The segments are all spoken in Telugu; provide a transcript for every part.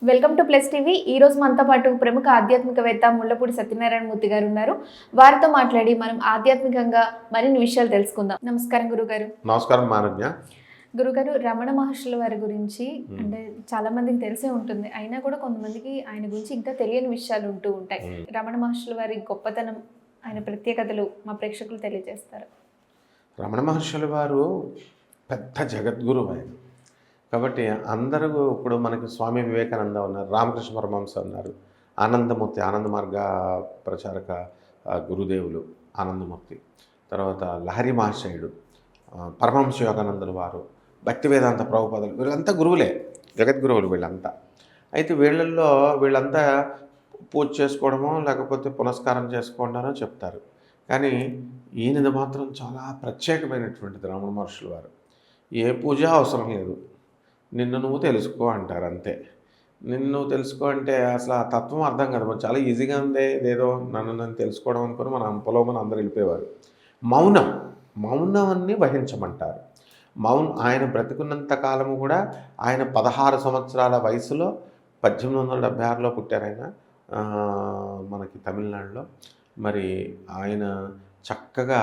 Welcome to plus TV. ఈ రోజు మనతో పాటు ప్రముఖ ఆధ్యాత్మికవేత్త ముళ్ళపూడి సత్యనారాయణ మూర్తి గారు ఉన్నారు. వారితో మాట్లాడి మనం ఆధ్యాత్మికంగా మరిన్ని విషయాలు తెలుసుకుందాం. నమస్కారం గురుగారు. నమస్కారం మానవ్య. గురుగారు, రమణ మహర్షుల వారి గురించి అంటే చాలా మందికి తెలిసే ఉంటుంది, అయినా కూడా కొంతమందికి ఆయన గురించి ఇంకా తెలియని విషయాలు ఉంటూ ఉంటాయి. రమణ మహర్షుల వారి గొప్పతనం, ఆయన ప్రత్యేకతలు మా ప్రేక్షకులు తెలియజేస్తారు. రమణ మహర్షుల వారు పెద్ద జగద్గురువు ఆయన. కాబట్టి అందరూ ఇప్పుడు మనకి స్వామి వివేకానంద ఉన్నారు, రామకృష్ణ పరమహంస ఉన్నారు, ఆనందమూర్తి ఆనంద మార్గ ప్రచారక గురుదేవులు ఆనందమూర్తి, తర్వాత లహరి మహాశయుడు, పరమహంస యోగానందుల వారు, భక్తి వేదాంత ప్రభుపాదులు, వీళ్ళంతా గురువులే, జగద్గురువులు వీళ్ళంతా. అయితే వీళ్ళంతా పూజ చేసుకోవడమో లేకపోతే పునస్కారం చేసుకోవడానో చెప్తారు. కానీ ఈయనది మాత్రం చాలా ప్రత్యేకమైనటువంటిది. రమణ మహర్షుల వారు ఏ పూజ అవసరం లేదు, నిన్ను నువ్వు తెలుసుకో అంటారు అంతే. నిన్ను నువ్వు తెలుసుకో అంటే అసలు ఆ తత్వం అర్థం కాదు. మనం చాలా ఈజీగా ఉందే ఇదేదో నన్ను తెలుసుకోవడం అనుకుని మన పొలవమని అందరూ వెళ్ళిపోయేవారు. మౌనాన్ని వహించమంటారు. ఆయన బ్రతికున్నంత కాలము కూడా ఆయన 16 సంవత్సరాల వయసులో 1876లో పుట్టారు ఆయన, మనకి తమిళనాడులో. మరి ఆయన చక్కగా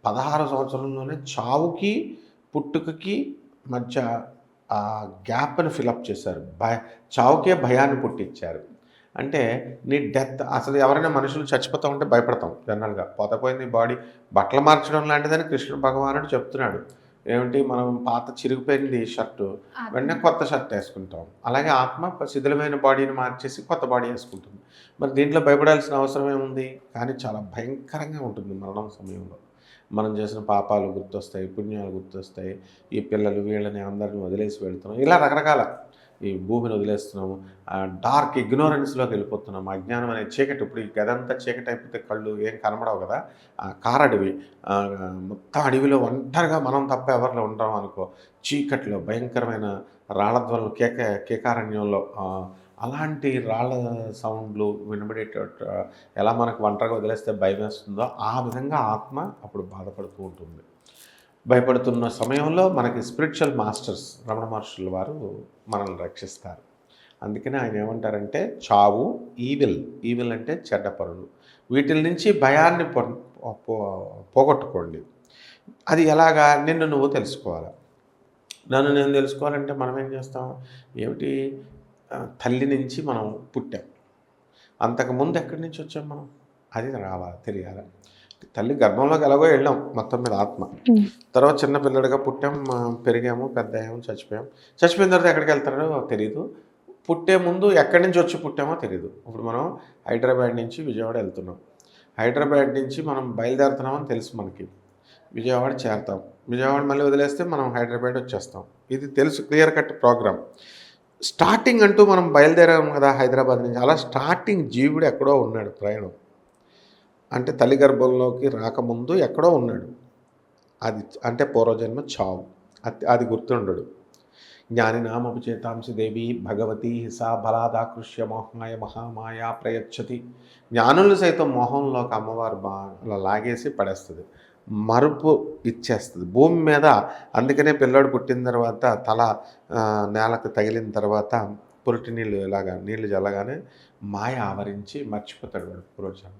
16 సంవత్సరంలోనే చావుకి పుట్టుకకి మధ్య ఆ గ్యాప్ని ఫిలప్ చేశారు. చావుకే భయాన్ని పుట్టించారు. అంటే నీ డెత్, అసలు ఎవరైనా మనుషులు చచ్చిపోతూ ఉంటే భయపడతాం జనరల్గా. పోతపోయింది బాడీ, బట్టలు మార్చడం లాంటిదని కృష్ణుడు భగవానుడు చెప్తున్నాడు. ఏమిటి, మనం పాత చిరిగిపోయింది షర్టు వెంటనే కొత్త షర్ట్ వేసుకుంటాం. అలాగే ఆత్మ శిథిలమైన బాడీని మార్చేసి కొత్త బాడీ వేసుకుంటుంది. మరి దీంట్లో భయపడాల్సిన అవసరం ఏముంది? కానీ చాలా భయంకరంగా ఉంటుంది మరణం సమయంలో. మనం చేసిన పాపాలు గుర్తొస్తాయి, పుణ్యాలు గుర్తొస్తాయి. ఈ పిల్లలు వీళ్ళని అందరిని వదిలేసి వెళ్తున్నాం, ఇలా రకరకాల ఈ భూమిని వదిలేస్తున్నాము, డార్క్ ఇగ్నోరెన్స్లోకి వెళ్ళిపోతున్నాము. అజ్ఞానం అనే చీకటి. ఇప్పుడు ఈ గదంతా చీకటి అయిపోతే కళ్ళు ఏం కనబడవు కదా. కారడవి, మొత్తం అడవిలో ఒంటరిగా మనం తప్ప ఎవరిలో ఉంటాం అనుకో, చీకట్లో భయంకరమైన రాళ్ళధ్వనులు, కేకారణ్యంలో అలాంటి రాళ్ళ సౌండ్లు వినబడేటట్టు ఎలా మనకు ఒంటరిగా వదిలేస్తే భయం వేస్తుందో ఆ విధంగా ఆత్మ అప్పుడు బాధపడుతూ ఉంటుంది. భయపడుతున్న సమయంలో మనకి స్పిరిచువల్ మాస్టర్స్ రమణ మహర్షుల వారు మనల్ని రక్షిస్తారు. అందుకని ఆయన ఏమంటారంటే, చావు, ఈవిల్ అంటే చెడ్డ పనులు, వీటి నుంచి భయాన్ని పోగొట్టుకోండి. అది ఎలాగా? నిన్ను నువ్వు తెలుసుకోవాలి. నన్ను నేను తెలుసుకోవాలంటే మనం ఏం చేస్తాం? ఏమిటి, తల్లి నుంచి మనం పుట్టాం, అంతకుముందు ఎక్కడి నుంచి వచ్చాం మనం? అది రావాలి, తెలియాలి. తల్లి గర్భంలోకి ఎలాగో వెళ్ళాం మొత్తం మీద ఆత్మ. తర్వాత చిన్న పిల్లడిగా పుట్టాం, పెరిగాము, పెద్ద అయ్యాము, చచ్చిపోయిన తర్వాత ఎక్కడికి వెళ్తారో తెలియదు. పుట్టే ముందు ఎక్కడి నుంచి వచ్చి పుట్టామో తెలియదు. ఇప్పుడు మనం హైదరాబాద్ నుంచి విజయవాడ వెళ్తున్నాం, హైదరాబాద్ నుంచి మనం బయలుదేరుతున్నామని తెలుసు మనకి, విజయవాడ చేరుతాం, విజయవాడ మళ్ళీ వదిలేస్తే మనం హైదరాబాద్ వచ్చేస్తాం. ఇది తెలుసు, క్లియర్ కట్ ప్రోగ్రామ్. స్టార్టింగ్ అంటూ మనం బయలుదేరాము కదా హైదరాబాద్ నుంచి, అలా స్టార్టింగ్ జీవుడు ఎక్కడో ఉన్నాడు ప్రయాణం. అంటే తల్లి గర్భంలోకి రాకముందు ఎక్కడో ఉన్నాడు. అది అంటే పూర్వజన్మ చావు. అది గుర్తుండడు. జ్ఞానినామపి చేతాంసి దేవి భగవతి హిసా బలాదాకృష్య మోహాయ మహామాయా ప్రయచ్చతి. జ్ఞానులు సైతం మోహంలోకి అమ్మవారు బాగా లాగేసి పడేస్తుంది, మరుపు ఇచ్చేస్తుంది భూమి మీద. అందుకనే పిల్లోడు పుట్టిన తర్వాత తల నేలకు తగిలిన తర్వాత పురిటి నీళ్ళు జల్లగానే మాయ ఆవరించి మర్చిపోతాడు వాడు పూర్వజన్మ.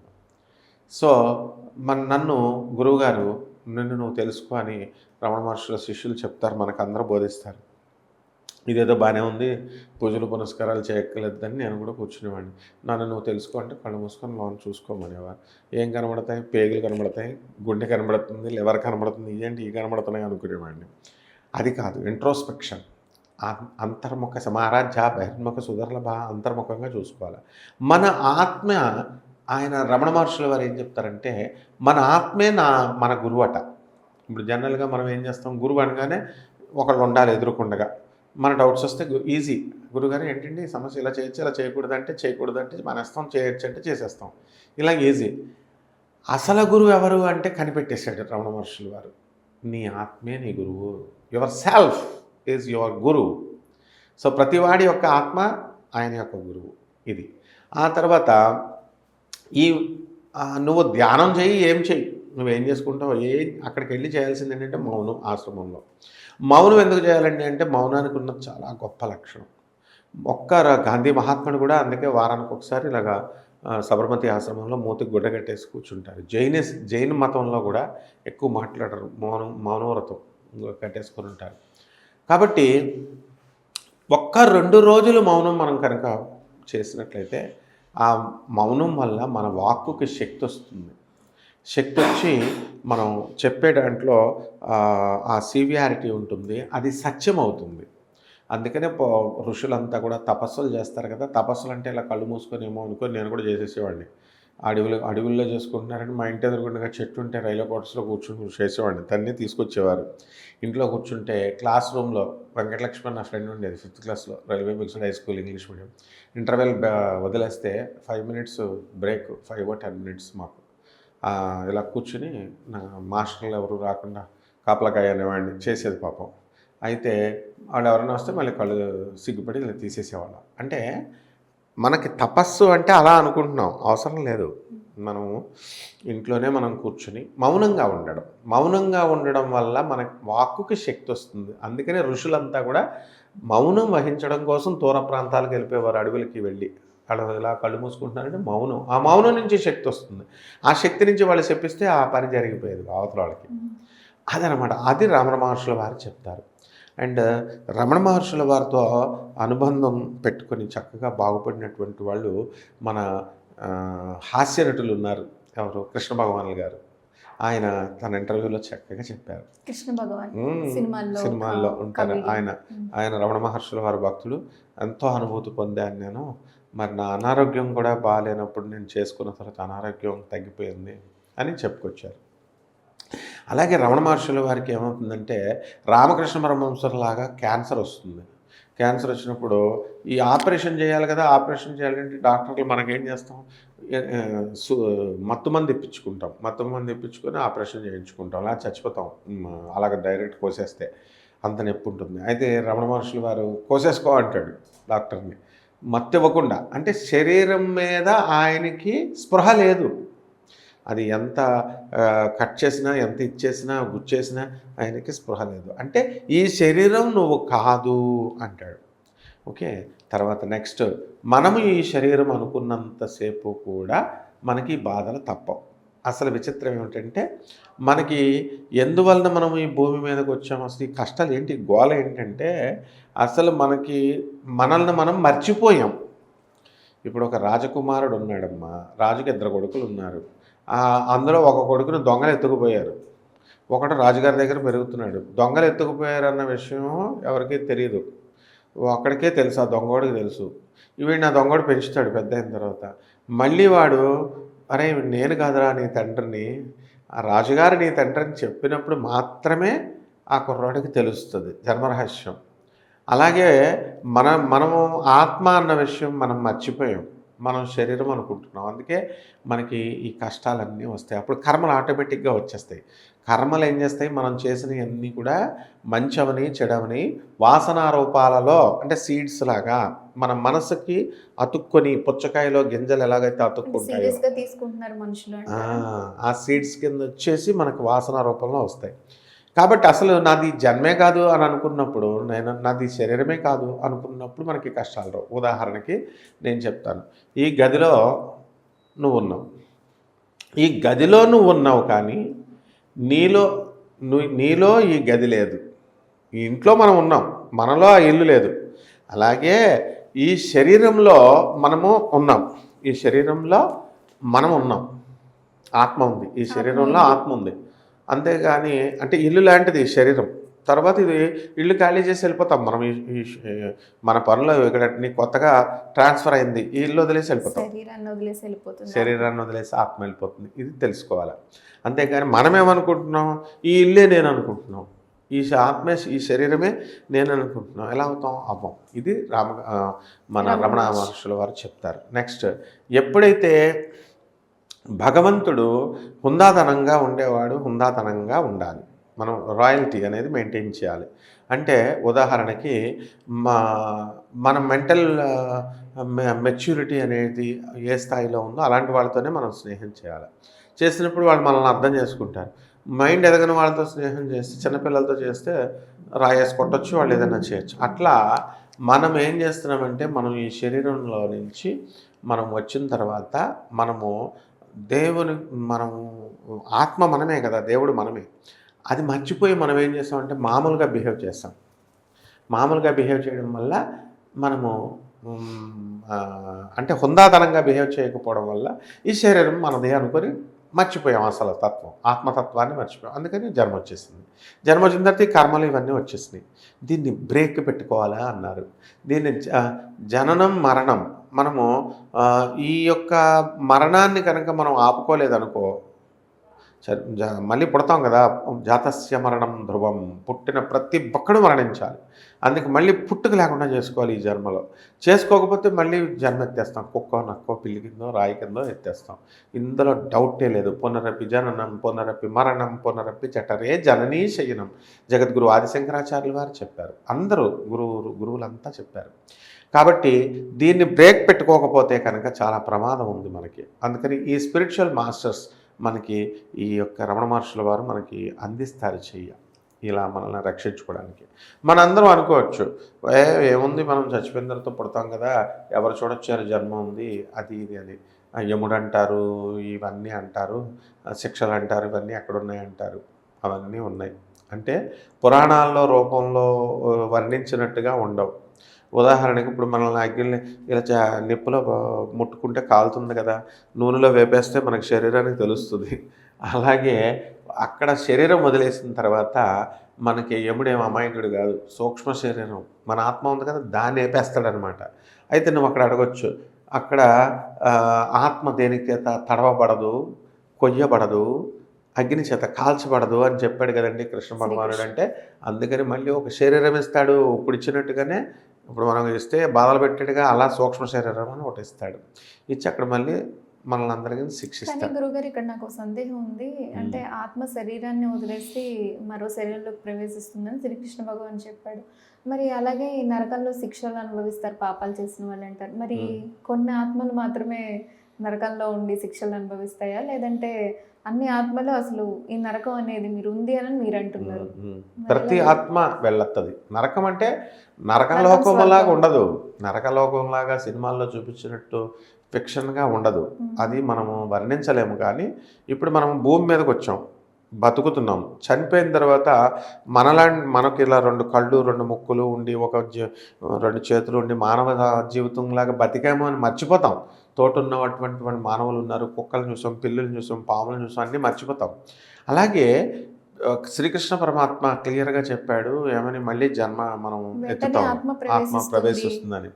సో నన్ను గురువుగారు నిన్ను నువ్వు తెలుసుకో అని రమణ మహర్షుల శిష్యులు చెప్తారు, మనకు అందరూ బోధిస్తారు. ఇదేదో బాగానే ఉంది, పూజలు పునస్కారాలు చేయక్కర్లేదని నేను కూడా కూర్చునేవాడిని. నన్ను నువ్వు తెలుసుకో అంటే కళ్ళు మూసుకొని లోన్ చూసుకోమనేవారు. ఏం కనబడతాయి? పేగులు కనబడతాయి, గుండె కనబడుతుంది, లివర్ కనబడుతుంది, ఇవి కనబడుతున్నాయి అనుకునేవాడిని. అది కాదు, ఇంట్రోస్పెక్షన్, అంతర్ముఖ సమారాధ్య బహిర్ముఖ సుదర్లభ, అంతర్ముఖంగా చూసుకోవాలి. మన ఆత్మ, ఆయన రమణ మహర్షుల వారు ఏం చెప్తారంటే, మన ఆత్మే మన గురువు అట. ఇప్పుడు జనరల్గా మనం ఏం చేస్తాం, గురువు అనగానే ఒకళ్ళు ఉండాలి ఎదురుకుండగా. మన డౌట్స్ వస్తే ఈజీ, గురుగారు ఏంటండి సమస్య, ఇలా చేయొచ్చు, ఇలా చేయకూడదంటే మానేస్తాం, చేయొచ్చు అంటే చేసేస్తాం, ఇలా ఈజీ. అసలు గురువు ఎవరు అంటే కనిపెట్టేశాడు రమణ మహర్షుల వారు. నీ ఆత్మే నీ గురువు. యువర్ సెల్ఫ్ ఈజ్ యువర్ గురువు. సో ప్రతివాడి యొక్క ఆత్మ ఆయన యొక్క గురువు. ఇది. ఆ తర్వాత నువ్వు ధ్యానం చేయి, ఏం చేయి, నువ్వేం చేసుకుంటావు, అక్కడికి వెళ్ళి చేయాల్సింది ఏంటంటే మౌనం. ఆశ్రమంలో మౌనం ఎందుకు చేయాలండి అంటే, మౌనానికి ఉన్నది చాలా గొప్ప లక్షణం. గాంధీ మహాత్ముడు కూడా అందుకే వారానికి ఒకసారి ఇలాగా సబర్మతి ఆశ్రమంలో మూతికి గుడ్డ కట్టేసి కూర్చుంటారు. జైన్ మతంలో కూడా ఎక్కువ మాట్లాడరు, మౌనవ్రతం కట్టేసుకొని ఉంటారు. కాబట్టి 2 రోజులు మౌనం మనం కనుక చేసినట్లయితే ఆ మౌనం వల్ల మన వాక్కుకి శక్తి వస్తుంది. శక్తి వచ్చి మనం చెప్పే దాంట్లో ఆ సివియారిటీ ఉంటుంది, అది సత్యం అవుతుంది. అందుకనే ఋషులంతా కూడా తపస్సులు చేస్తారు కదా. తపస్సులు అంటే ఇలా కళ్ళు మూసుకొని ఏమో అనుకొని నేను కూడా చేసేసేవాడిని. అడవుల్లో చేసుకుంటున్నారని మా ఇంటి ఎదురుగుండగా చెట్టు ఉంటే రైల్వే క్వార్టర్స్లో కూర్చుని చేసేవాడిని. తన్ని తీసుకొచ్చేవారు. ఇంట్లో కూర్చుంటే క్లాస్ రూమ్లో వెంకటలక్ష్మి నా ఫ్రెండ్ ఉండేది 5th క్లాస్లో, railway mixed high school English medium. Interval వదిలేస్తే 5 minutes బ్రేక్, 5 or 10 minutes మాకు ఇలా కూర్చుని నా మాస్టర్లు ఎవరు రాకుండా కాపలాకాయ అనేవాడిని చేసేది పాపం. అయితే వాళ్ళు ఎవరైనా వస్తే మళ్ళీ కళ్ళు సిగ్గుపడి ఇలా తీసేసేవాళ్ళం. అంటే మనకి తపస్సు అంటే అలా అనుకుంటున్నాం, అవసరం లేదు. మనం ఇంట్లోనే మనం కూర్చుని మౌనంగా ఉండడం వల్ల మనకి వాక్కుకి శక్తి వస్తుంది. అందుకనే ఋషులంతా కూడా మౌనం వహించడం కోసం దూర ప్రాంతాలకు వెళ్ళిపోయేవారు, అడవులకి వెళ్ళి వాళ్ళు ఇలా కళ్ళు మూసుకుంటున్నారంటే మౌనం. ఆ మౌనం నుంచి శక్తి వస్తుంది. ఆ శక్తి నుంచి వాళ్ళు చెప్పిస్తే ఆ పని జరిగిపోయేది అవతల వాళ్ళకి. అదనమాట. అది రమణ మహర్షుల వారు చెప్తారు. అండ్ రమణ మహర్షుల వారితో అనుబంధం పెట్టుకొని చక్కగా బాగుపడినటువంటి వాళ్ళు మన హాస్య నటులు ఉన్నారు. ఎవరు? కృష్ణ భగవానులు గారు. ఆయన తన ఇంటర్వ్యూలో చక్కగా చెప్పారు. కృష్ణ భగవాన్ సినిమాల్లో ఉంటారు ఆయన రమణ మహర్షుల వారి భక్తుడు. ఎంతో అనుభూతి పొందాను నేను. మరి నా అనారోగ్యం కూడా బాగాలేనప్పుడు నేను చేసుకున్న తర్వాత అనారోగ్యం తగ్గిపోయింది అని చెప్పుకొచ్చారు. అలాగే రమణ మహర్షుల వారికి ఏమవుతుందంటే రామకృష్ణ పరమహంసలాగా క్యాన్సర్ వస్తుంది. క్యాన్సర్ వచ్చినప్పుడు ఈ ఆపరేషన్ చేయాలి కదా. ఆపరేషన్ చేయాలంటే డాక్టర్లు మనకేం చేస్తాం, మత్తుమంది ఇప్పించుకొని ఆపరేషన్ చేయించుకుంటాం, అలా చచ్చిపోతాం. అలాగ డైరెక్ట్ కోసేస్తే అంత నొప్పి ఉంటుంది. అయితే రమణ మహర్షుల వారు కోసేసుకో అంటాడు డాక్టర్ని, మత్తు ఇవ్వకుండా. అంటే శరీరం మీద ఆయనకి స్పృహ లేదు. అది ఎంత కట్ చేసినా, ఎంత ఇచ్చేసినా, గుచ్చేసినా ఆయనకి స్పృహ లేదు. అంటే ఈ శరీరం నువ్వు కాదు అంటాడు. ఓకే. తర్వాత నెక్స్ట్, మనము ఈ శరీరం అనుకున్నంతసేపు కూడా మనకి బాధలు తప్పవు. అసలు విచిత్రం ఏమిటంటే మనకి ఎందువలన మనం ఈ భూమి మీదకి వచ్చాము, అసలు ఈ కష్టాలు ఏంటి, గోల ఏంటంటే అసలు మనల్ని మనం మర్చిపోయాం. ఇప్పుడు ఒక రాజకుమారుడు ఉన్నాడమ్మా, రాజుకి 2 కొడుకులు ఉన్నారు. అందులో ఒక కొడుకును దొంగలు ఎత్తుకుపోయారు. ఒకడు రాజుగారి దగ్గర పెరుగుతున్నాడు. దొంగలు ఎత్తుకుపోయారన్న విషయం ఎవరికీ తెలియదు, ఒక్కడికే తెలుసు, ఆ దొంగోడికి తెలుసు. వీడు నా దొంగోడు పెంచుతాడు పెద్ద అయిన తర్వాత. మళ్ళీ వాడు, అరే నేను కాదురా నీ తండ్రిని, ఆ రాజుగారు నీ తండ్రిని చెప్పినప్పుడు మాత్రమే ఆ కుర్రాడికి తెలుస్తుంది జన్మరహస్యం. అలాగే మనము ఆత్మ అన్న విషయం మనం మర్చిపోయాం, మనం శరీరం అనుకుంటున్నాం. అందుకే మనకి ఈ కష్టాలన్నీ వస్తాయి. అప్పుడు కర్మలు ఆటోమేటిక్గా వచ్చేస్తాయి. కర్మలు ఏం చేస్తాయి, మనం చేసినవన్నీ కూడా మంచవని చెడవని వాసనారూపాలలో, అంటే సీడ్స్ లాగా మన మనసుకి అతుక్కొని, పుచ్చకాయలో గింజలు ఎలాగైతే అతుక్కుంటాయో ఆ సీడ్స్ కింద వచ్చేసి మనకు వాసన రూపంలో వస్తాయి. కాబట్టి అసలు నాది జన్మే కాదు అని అనుకున్నప్పుడు, నాది శరీరమే కాదు అనుకున్నప్పుడు మనకి కష్టాలు రావు. ఉదాహరణకి నేను చెప్తాను, ఈ గదిలో నువ్వు ఉన్నావు కానీ నీలో ఈ గది లేదు. ఈ ఇంట్లో మనం ఉన్నాం, మనలో ఆ ఇల్లు లేదు. అలాగే ఈ శరీరంలో మనము ఉన్నాం, ఈ శరీరంలో మనం ఉన్నాం, ఆత్మ ఉంది, ఈ శరీరంలో ఆత్మ ఉంది. అంతేగాని అంటే ఇల్లు లాంటిది ఈ శరీరం. తర్వాత ఇది ఇల్లు ఖాళీ చేసి వెళ్ళిపోతాం మనం. మన పనులు ఇక్కడ కొత్తగా ట్రాన్స్ఫర్ అయింది, ఈ ఇల్లు వదిలేసి వెళ్ళిపోతాం, శరీరాన్ని వదిలేసి ఆత్మ వెళ్ళిపోతుంది. ఇది తెలుసుకోవాలి. అంతేగాని మనమేమనుకుంటున్నాం, ఈ ఇల్లే నేను అనుకుంటున్నాం, ఈ ఆత్మే ఈ శరీరమే నేను అనుకుంటున్నాం. ఎలా అవుతాం? అవ్వం. ఇది మన రమణ మహర్షుల వారు చెప్తారు. నెక్స్ట్, ఎప్పుడైతే భగవంతుడు హుందాతనంగా ఉండేవాడు హుందాతనంగా ఉండాలి, మనం రాయల్టీ అనేది మెయింటైన్ చేయాలి. అంటే ఉదాహరణకి మన మెంటల్ మెచ్యూరిటీ అనేది ఏ స్థాయిలో ఉందో అలాంటి వాళ్ళతోనే మనం స్నేహం చేయాలి. చేసినప్పుడు వాళ్ళు మనల్ని అర్థం చేసుకుంటారు. మైండ్ ఎదగని వాళ్ళతో స్నేహం చేస్తే, చిన్నపిల్లలతో చేస్తే రాయేసి కొట్టచ్చు, వాళ్ళు ఏదైనా చేయొచ్చు. అట్లా మనం ఏం చేస్తున్నామంటే మనం ఈ శరీరంలో నుంచి మనం వచ్చిన తర్వాత మనము దేవుని మనము ఆత్మ మనమే కదా, దేవుడు మనమే. అది మర్చిపోయి మనం ఏం చేస్తామంటే మామూలుగా బిహేవ్ చేస్తాం. మామూలుగా బిహేవ్ చేయడం వల్ల మనము అంటే హుందాతనంగా బిహేవ్ చేయకపోవడం వల్ల ఈ శరీరం మనదే అనుకొని మర్చిపోయాం అసలు తత్వం, ఆత్మతత్వాన్ని మర్చిపోయాం. అందుకని జన్మ వచ్చేసింది. జన్మ వచ్చిన తర్వాత ఈ కర్మలు ఇవన్నీ వచ్చేసినాయి. దీన్ని బ్రేక్ పెట్టుకోవాలా అన్నారు. దీన్ని జననం మరణం మనము ఈ యొక్క మరణాన్ని కనుక మనం ఆపుకోలేదనుకో, మళ్ళీ పుడతాం కదా, జాతస్య మరణం ధ్రువం, పుట్టిన ప్రతి ఒక్కడు మరణించాలి. అందుకు మళ్ళీ పుట్టుక లేకుండా చేసుకోవాలి ఈ జన్మలో. చేసుకోకపోతే మళ్ళీ జన్మ ఎత్తేస్తాం, కుక్కో నక్కో పిల్లి కిందో రాయి కిందో ఎత్తేస్తాం. ఇందులో డౌటే లేదు. పునరపి జననం పునరపి మరణం పునరపి జఠరే జననీ శయనం, జగద్గురు ఆదిశంకరాచార్యులు వారు చెప్పారు. అందరూ గురువులంతా చెప్పారు. కాబట్టి దీన్ని బ్రేక్ పెట్టుకోకపోతే కనుక చాలా ప్రమాదం ఉంది మనకి. అందుకని ఈ స్పిరిచువల్ మాస్టర్స్ మనకి ఈ యొక్క రమణ మహర్షుల వారు మనకి అందిస్తారు చెయ్య, ఇలా మనల్ని రక్షించుకోవడానికి. మనందరం అనుకోవచ్చు, ఏముంది మనం చచ్చిపోయిన తర్వాత పుడతాం కదా, ఎవరు చూడొచ్చారు, జన్మ ఉంది, అది ఇది అని. యముడు అంటారు, ఇవన్నీ అంటారు, శిక్షలు అంటారు, ఇవన్నీ ఎక్కడున్నాయి అంటారు. అవన్నీ ఉన్నాయి. అంటే పురాణాల్లో రూపంలో వర్ణించినట్టుగా ఉండవు. ఉదాహరణకి ఇప్పుడు మనల్ని అగ్గిల్ని ఇలా నిప్పులో ముట్టుకుంటే కాలుతుంది కదా, నూనెలో వేపేస్తే మనకు శరీరానికి తెలుస్తుంది. అలాగే అక్కడ శరీరం వదిలేసిన తర్వాత మనకి యముడేం అమాయకుడు కాదు, సూక్ష్మ శరీరం మన ఆత్మ ఉంది కదా, దాన్ని వేపేస్తాడనమాట. అయితే నువ్వు అక్కడ అడగొచ్చు, అక్కడ ఆత్మ దేనికి చేత తడవబడదు, కొయ్యబడదు, అగ్ని చేత కాల్చబడదు అని చెప్పాడు కదండి కృష్ణ భగవానుడు. అంటే అందుకని మళ్ళీ ఒక శరీరం ఇస్తాడు. ఇప్పుడు ఇచ్చినట్టుగానే ఇప్పుడు మనం ఇస్తే బాధలు పెట్టేట్టుగా అలా సూక్ష్మ శరీరం అని ఒకటి ఇస్తాడు. ఇచ్చి అక్కడ మళ్ళీ మనల్ని అందరికీ శిక్షిస్తాడు. గురుగారు, ఇక్కడ నాకు సందేహం ఉంది. అంటే ఆత్మ శరీరాన్ని వదిలేసి మరో శరీరంలోకి ప్రవేశిస్తుందని శ్రీకృష్ణ భగవాన్ చెప్పాడు. మరి అలాగే ఈ నరకంలో శిక్షలు అనుభవిస్తారు పాపాలు చేసిన వాళ్ళు అంటారు. మరి కొన్ని ఆత్మలు మాత్రమే నరకంలో ఉండి శిక్షలు అనుభవిస్తాయా, లేదంటే అన్ని ఆత్మలు అసలు ఈ నరకం అనేది మీరు ఉంది అని మీరు అంటున్నారు? ప్రతి ఆత్మ వెళ్ళొస్తుంది. నరకం అంటే నరకలోకంలాగా ఉండదు, నరకలోకంలాగా సినిమాల్లో చూపించినట్టు ఫిక్షన్గా ఉండదు. అది మనము వర్ణించలేము. కానీ ఇప్పుడు మనం భూమి మీదకి వచ్చాం, బతుకుతున్నాం. చనిపోయిన తర్వాత మనకి ఇలా 2 కళ్ళు 2 ముక్కులు ఉండి 2 చేతులు ఉండి మానవ జీవితంలాగా బతికాము అని మర్చిపోతాం. తోట ఉన్నటువంటి మానవులు ఉన్నారు, కుక్కలను చూసాం, పిల్లులను చూసాం, పాములను చూసాం, అన్నీ మర్చిపోతాం. అలాగే శ్రీకృష్ణ పరమాత్మ క్లియర్గా చెప్పాడు ఏమని, మళ్ళీ జన్మ మనం ఎత్తుతాం, ఆత్మ ప్రవేశిస్తుందని.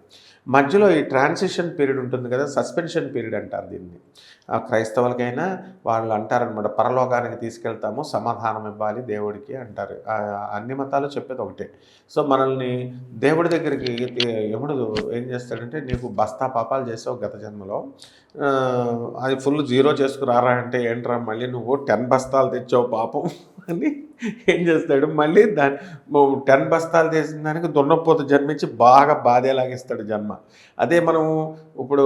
మధ్యలో ఈ ట్రాన్సిషన్ పీరియడ్ ఉంటుంది కదా, సస్పెన్షన్ పీరియడ్ అంటారు దీన్ని. క్రైస్తవులకైనా వాళ్ళు అంటారనమాట, పరలోకానికి తీసుకెళ్తాము, సమాధానం ఇవ్వాలి దేవుడికి అంటారు. అన్ని మతాలు చెప్పేది ఒకటే. సో మనల్ని దేవుడి దగ్గరికి యముడు ఏం చేస్తాడంటే, నీకు బస్తా పాపాలు చేసావు గత జన్మలో, అది ఫుల్ 0 చేసుకురారా అంటే, ఏంట్రా మళ్ళీ నువ్వు 10 బస్తాలు తెచ్చావు పాపం అని ఏం చేస్తాడు, మళ్ళీ 10 బస్తాలు చేసిన దానికి దున్నపోతు జన్మించి బాగా బాధేలాగిస్తాడు జన్మ. అదే మనం ఇప్పుడు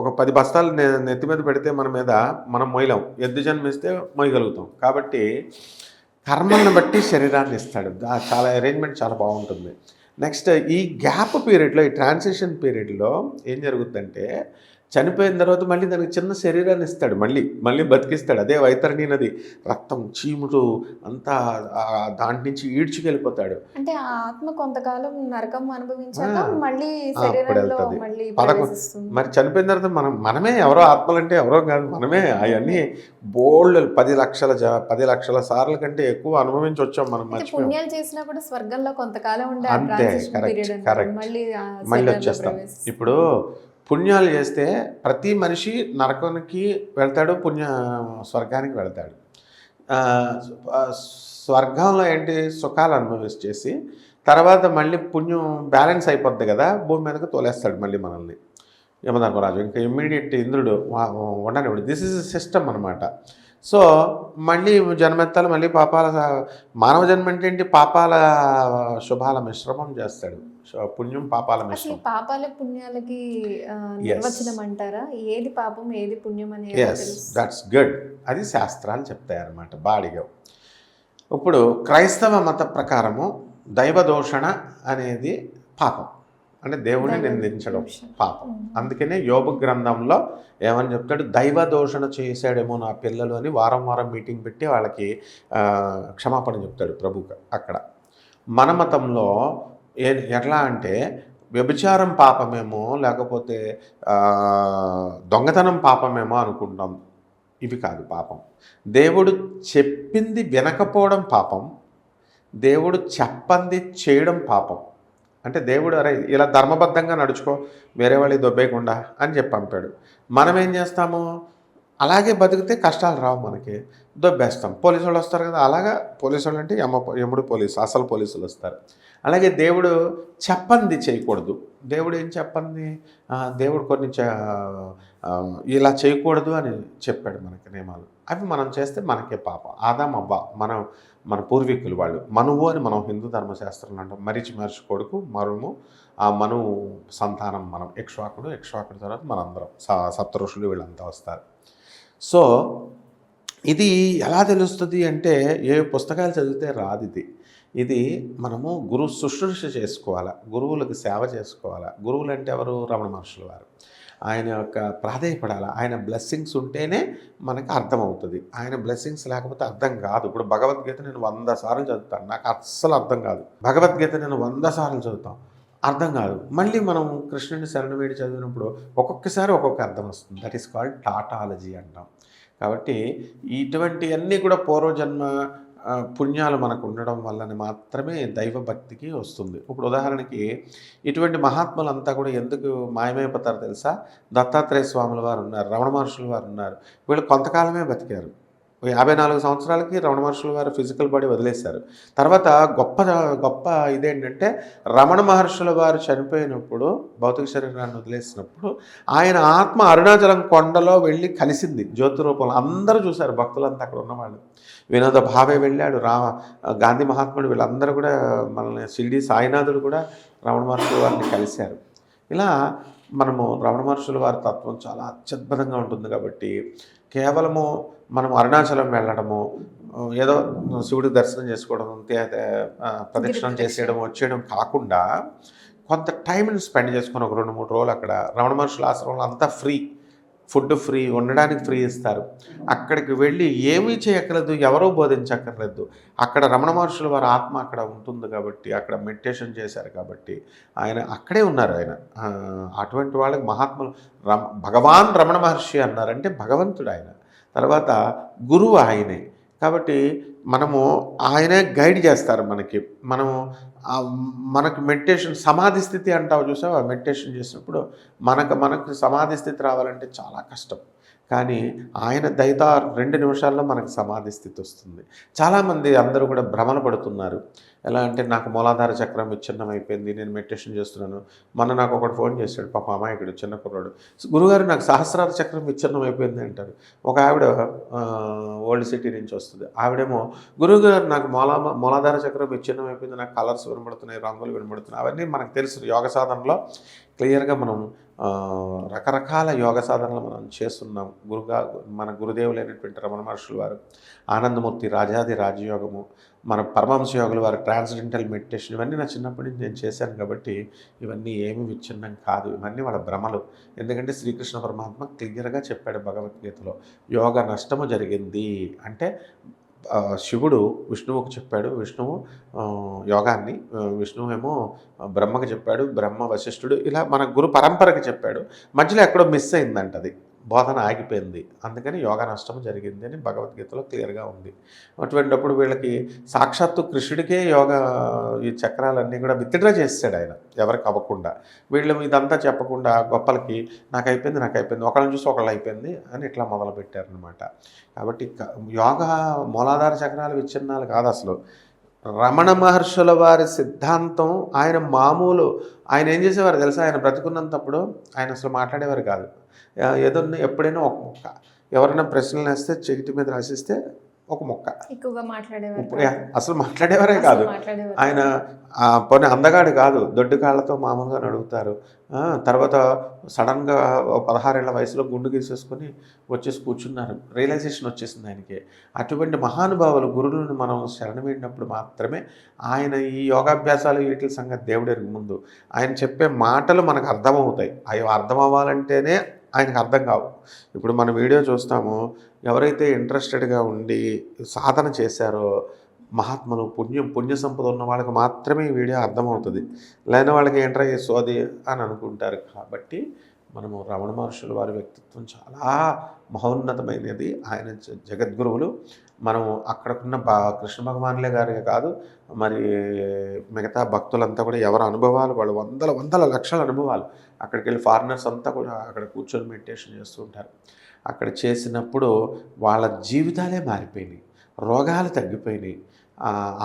ఒక 10 బస్తాలు నెత్తి మీద పెడితే మన మీద మనం మొయ్యలేం, ఎద్దు జన్మిస్తే మొయ్యగలుగుతాం. కాబట్టి కర్మలను బట్టి శరీరాన్ని ఇస్తాడు. చాలా అరేంజ్మెంట్ చాలా బాగుంటుంది. నెక్స్ట్ ఈ గ్యాప్ పీరియడ్లో, ఈ ట్రాన్సిషన్ పీరియడ్లో ఏం జరుగుతుందంటే, చనిపోయిన తర్వాత మళ్ళీ దానికి చిన్న శరీరాన్ని ఇస్తాడు, మళ్ళీ బతికిస్తాడు. అదే వైతరణి నది, రక్తం చీముడు అంతా దాంట్ నుంచి ఈడ్చుకెళ్ళిపోతాడు. అంటే ఆ ఆత్మ కొంతకాలం నరకం అనుభవించాక మళ్ళీ శరీరంలో మళ్ళీ ప్రవేశిస్తుంది. మరి చనిపోయిన తర్వాత మనమే ఎవరో, ఆత్మలంటే ఎవరో కాదు, మనమే అవన్నీ బోల్డ్ 10 లక్షల సార్లు కంటే ఎక్కువ అనుభవించి వచ్చాం మనం. పుణ్యాలు చేసినా కూడా స్వర్గంలో కొంతకాలం ఉండే అంతే, కరెక్ట్, మళ్ళీ వచ్చేస్తాం. ఇప్పుడు పుణ్యాలు చేస్తే ప్రతి మనిషి నరకానికి వెళ్తాడు, స్వర్గానికి వెళ్తాడు. స్వర్గంలో ఏంటి, సుఖాలు అనుభవించేసి తర్వాత మళ్ళీ పుణ్యం బ్యాలెన్స్ అయిపోద్ది కదా, భూమి మీదకి తోలేస్తాడు మళ్ళీ మనల్ని యమధర్మరాజు. ఇంకా ఇమ్మీడియట్ ఇంద్రుడు ఉండనివాడు. దిస్ ఈజ్ సిస్టమ్ అనమాట. సో మళ్ళీ జన్మెత్తాలు, మళ్ళీ పాపాల, మానవ జన్మ అంటే ఏంటి, పాపాల శుభాల మిశ్రమం చేస్తాడు. పుణ్యం పాపాల మిశ్రమం. పాపాల పుణ్యాలకి నిర్వచనం అంటారా, ఏది పాపం ఏది పుణ్యం అనేది? That's good. అది శాస్త్రాలు చెప్తాయి అన్నమాట బాడిగా. ఇప్పుడు క్రైస్తవ మత ప్రకారము దైవదూషణ అనేది పాపం, అంటే దేవుడిని దైవ నిందించడం దూషణ. పాపం. అందుకనే యోబు గ్రంథంలో ఏమని చెప్తాడు, దైవదూషణ చేశాడేమో నా పిల్లలు అని వారం వారం మీటింగ్ పెట్టి వాళ్ళకి క్షమాపణ చెప్తాడు ప్రభువు అక్కడ. మన మతంలో ఎట్లా అంటే వ్యభిచారం పాపమేమో లేకపోతే దొంగతనం పాపమేమో అనుకుంటాం. ఇవి కాదు పాపం. దేవుడు చెప్పింది వినకపోవడం పాపం, దేవుడు చెప్పంది చేయడం పాపం. అంటే దేవుడు అరే ఇలా ధర్మబద్ధంగా నడుచుకో, వేరే వాళ్ళకి దొబ్బేయకుండా అని చెప్పి పంపాడు. మనం ఏం చేస్తాము, అలాగే బతికితే కష్టాలు రావు, మనకి దొబ్బేస్తాం. పోలీసు వాళ్ళు వస్తారు కదా, అలాగా పోలీసు వాళ్ళు అంటే యముడు పోలీసు, అసలు పోలీసులు వస్తారు. అలాగే దేవుడు చెప్పంది చేయకూడదు. దేవుడు ఏం చెప్పంది, దేవుడు కొన్ని ఇలా చేయకూడదు అని చెప్పాడు మనకి నియమాలు. అవి మనం చేస్తే మనకే పాపం. ఆదాం అవ్వ మన పూర్వీకులు వాళ్ళు, మనువు అని మనం హిందూ ధర్మశాస్త్రంలో అంటాం. మహర్షి కొడుకు మరుము, ఆ మను సంతానం మనం, ఇక్ష్వాకుడు తర్వాత మనందరం సప్త ఋషులు వీళ్ళంతా వస్తారు. సో ఇది ఎలా తెలుస్తుంది అంటే ఏ పుస్తకాలు చదివితే రాదు ఇది మనము శుశ్రూష చేసుకోవాలా, గురువులకు సేవ చేసుకోవాలా. గురువులు అంటే ఎవరు, రమణ మహర్షుల వారు. ఆయన యొక్క ప్రాధేయపడాలి, ఆయన బ్లెస్సింగ్స్ ఉంటేనే మనకు అర్థమవుతుంది. ఆయన బ్లెస్సింగ్స్ లేకపోతే అర్థం కాదు. ఇప్పుడు భగవద్గీత నేను 100 సార్లు చదువుతాను, నాకు అస్సలు అర్థం కాదు. భగవద్గీత నేను 100 సార్లు చదువుతాం, అర్థం కాదు. మళ్ళీ మనం కృష్ణుని శరణు వేడి చదివినప్పుడు ఒక్కొక్కసారి ఒక్కొక్క అర్థం వస్తుంది. దట్ ఈస్ కాల్డ్ టాటాలజీ అంటాం. కాబట్టి ఇటువంటివన్నీ కూడా పూర్వజన్మ పుణ్యాలు మనకు ఉండడం వల్లనే మాత్రమే దైవభక్తికి వస్తుంది. ఇప్పుడు ఉదాహరణకి ఇటువంటి మహాత్ములంతా కూడా ఎందుకు మాయమైపోతారు తెలుసా? దత్తాత్రేయ స్వాముల వారు ఉన్నారు, రమణ మహర్షుల వారు ఉన్నారు. వీళ్ళు కొంతకాలమే బతికారు. 54 సంవత్సరాలకి రమణ మహర్షుల వారు ఫిజికల్ బాడీ వదిలేశారు. తర్వాత గొప్ప ఇదేంటంటే రమణ మహర్షుల వారు చనిపోయినప్పుడు, భౌతిక శరీరాన్ని వదిలేసినప్పుడు ఆయన ఆత్మ అరుణాచలం కొండలో వెళ్ళి కలిసింది జ్యోతి రూపంలో. అందరూ చూశారు, భక్తులంతా అక్కడ ఉన్నవాళ్ళు. వినోద భావే వెళ్ళాడు, గాంధీ మహాత్ముడు, వీళ్ళందరూ కూడా మనల్ని షిరిడి సాయినాథుడు కూడా రమణ మహర్షుల వారిని కలిశారు. ఇలా మనము రమణ మహర్షుల వారి తత్వం చాలా అత్యద్భుతంగా ఉంటుంది. కాబట్టి కేవలము మనం అరుణాచలం వెళ్ళడము, ఏదో శివుడి దర్శనం చేసుకోవడం, ప్రదక్షిణం చేసేయడం వచ్చేయడం కాకుండా కొంత టైంని స్పెండ్ చేసుకొని ఒక 2-3 రోజులు అక్కడ రమణ మహర్షుల ఆశ్రమంలో అంతా ఫ్రీ, ఫుడ్ ఫ్రీ, ఉండడానికి ఫ్రీ ఇస్తారు. అక్కడికి వెళ్ళి ఏమీ చేయక్కర్లేదు, ఎవరో బోధించక్కర్లేదు. అక్కడ రమణ మహర్షుల వారి ఆత్మ అక్కడ ఉంటుంది కాబట్టి, అక్కడ మెడిటేషన్ చేశారు కాబట్టి ఆయన అక్కడే ఉన్నారు. ఆయన అటువంటి వాళ్ళకి మహాత్ములు భగవాన్ రమణ మహర్షి అన్నారంటే భగవంతుడు ఆయన, తర్వాత గురువు ఆయనే. కాబట్టి మనము ఆయనే గైడ్ చేస్తారు మనకి. మనకు మెడిటేషన్ సమాధి స్థితి అంటావు చూసావా, మెడిటేషన్ చేసినప్పుడు మనకు సమాధి స్థితి రావాలంటే చాలా కష్టం. కానీ ఆయన దయతో 2 నిమిషాల్లో మనకు సమాధి స్థితి వస్తుంది. చాలామంది అందరూ కూడా భ్రమలు పడుతున్నారు. ఎలా అంటే నాకు మూలాధార చక్రం విచ్ఛిన్నం అయిపోయింది, నేను మెడిటేషన్ చేస్తున్నాను. నాకు ఒకటి ఫోన్ చేశాడు, పాప అమాయకుడు, చిన్న కుర్రాడు, గురుగారు నాకు సహస్రార చక్రం విచ్ఛిన్నం అయిపోయింది అంటారు. ఒక ఆవిడ ఓల్డ్ సిటీ నుంచి వస్తుంది, ఆవిడేమో గురువుగారు నాకు మూలాధార చక్రం విచ్ఛిన్నం అయిపోయింది, నాకు కలర్స్ వినబడుతున్నాయి, రంగులు వినబడుతున్నాయి. అవన్నీ మనకు తెలుసు. యోగ సాధనలో క్లియర్గా మనం రకరకాల యోగ సాధనలు మనం చేస్తున్నాం. మన గురుదేవులైనటువంటి రమణ మహర్షుల వారు ఆనందమూర్తి రాజాది రాజయోగము, మన పరమహంస యోగుల వారు ట్రాన్స్డెంటల్ మెడిటేషన్, ఇవన్నీ నా చిన్నప్పటి నుంచి నేను చేశాను. కాబట్టి ఇవన్నీ ఏమీ విచ్ఛిన్నం కాదు, ఇవన్నీ వాళ్ళ భ్రమలు. ఎందుకంటే శ్రీకృష్ణ పరమాత్మ క్లియర్గా చెప్పాడు భగవద్గీతలో, యోగ నష్టము జరిగింది అంటే శివుడు విష్ణువుకు చెప్పాడు, విష్ణువు యోగాన్ని, విష్ణువు ఏమో బ్రహ్మకు చెప్పాడు, బ్రహ్మ వశిష్ఠుడు, ఇలా మన గురు పరంపరకి చెప్పాడు. మధ్యలో ఎక్కడో మిస్ అయిందంట, అది బోధన ఆగిపోయింది. అందుకని యోగా నష్టం జరిగింది అని భగవద్గీతలో క్లియర్గా ఉంది. అటువంటిప్పుడు వీళ్ళకి సాక్షాత్తు కృష్ణుడికే ఈ చక్రాలన్నీ కూడా విత్డ్రా చేస్తాడు ఆయన, ఎవరికి అవ్వకుండా. వీళ్ళు ఇదంతా చెప్పకుండా గొప్పలకి నాకు అయిపోయింది, ఒకళ్ళని చూసి ఒకళ్ళు అయిపోయింది అని ఇట్లా మొదలుపెట్టారనమాట. కాబట్టి యోగా మూలాధార చక్రాలు విచ్ఛిన్నాలు కాదు అసలు. రమణ మహర్షుల వారి సిద్ధాంతం ఆయన ఏం చేసేవారు తెలుసా? ఆయన బ్రతికున్నంతప్పుడు ఆయన అసలు మాట్లాడేవారు కాదు. ఎప్పుడైనా ఒక ముక్క ఎవరైనా ప్రశ్నలు వేస్తే చెవిటి మీద రాసిస్తే ఒక మొక్క. ఎక్కువగా మాట్లాడేవారు ఇప్పుడు అసలు మాట్లాడేవారే అసలు కాదు. మాట్లాడేవారు ఆయన పోనీ అందగాడు కాదు, దొడ్డు కాళ్ళతో మామూలుగా నడుగుతారు. తర్వాత సడన్గా 16 ఏళ్ల వయసులో గుండు గీసేసుకొని వచ్చేసి కూర్చున్నారు. రియలైజేషన్ వచ్చేసింది ఆయనకి. అటువంటి మహానుభావులు గురువులను మనం శరణవేడినప్పుడు మాత్రమే ఆయన ఈ యోగాభ్యాసాలు వీటి సంగతి దేవుడెరుగు ముందు ఆయన చెప్పే మాటలు మనకు అర్థమవుతాయి. అవి అర్థం అవ్వాలంటేనే ఆయనకు అర్థం కావు. ఇప్పుడు మన వీడియో చూస్తాము, ఎవరైతే ఇంట్రెస్టెడ్గా ఉండి సాధన చేశారో మహాత్ములు పుణ్య సంపద ఉన్న వాళ్ళకి మాత్రమే ఈ వీడియో అర్థమవుతుంది. లేని వాళ్ళకి ఏంట్రా ఈ సోది అని అనుకుంటారు. కాబట్టి మనము రమణ మహర్షుల వారి వ్యక్తిత్వం చాలా మహోన్నతమైనది. ఆయన జగద్గురువులు. మనము అక్కడకున్న కృష్ణ భగవానులే గారే కాదు, మరి మిగతా భక్తులంతా కూడా ఎవరి అనుభవాలు వాళ్ళు వందల లక్షల అనుభవాలు. అక్కడికి వెళ్ళి ఫారినర్స్ అంతా కూడా అక్కడ కూర్చొని మెడిటేషన్ చేస్తూ ఉంటారు. అక్కడ చేసినప్పుడు వాళ్ళ జీవితాలే మారిపోయినాయి, రోగాలు తగ్గిపోయినాయి,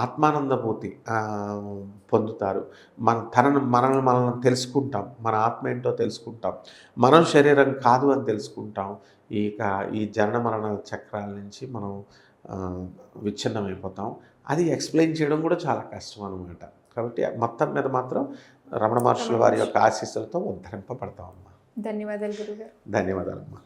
ఆత్మానందభూతి పొందుతారు. మనల్ని తెలుసుకుంటాం, మన ఆత్మ ఏంటో తెలుసుకుంటాం, మనం శరీరం కాదు అని తెలుసుకుంటాం. ఈ జనన మరణ చక్రాల నుంచి మనం విచ్ఛిన్నమైపోతాం. అది ఎక్స్ప్లెయిన్ చేయడం కూడా చాలా కష్టం అనమాట. కాబట్టి మొత్తం మీద మాత్రం రమణ మహర్షుల వారి యొక్క ఆశీస్సులతో ఉద్ధరింపబడతామమ్మా. ధన్యవాదాలు గురుగారు. ధన్యవాదాలమ్మా.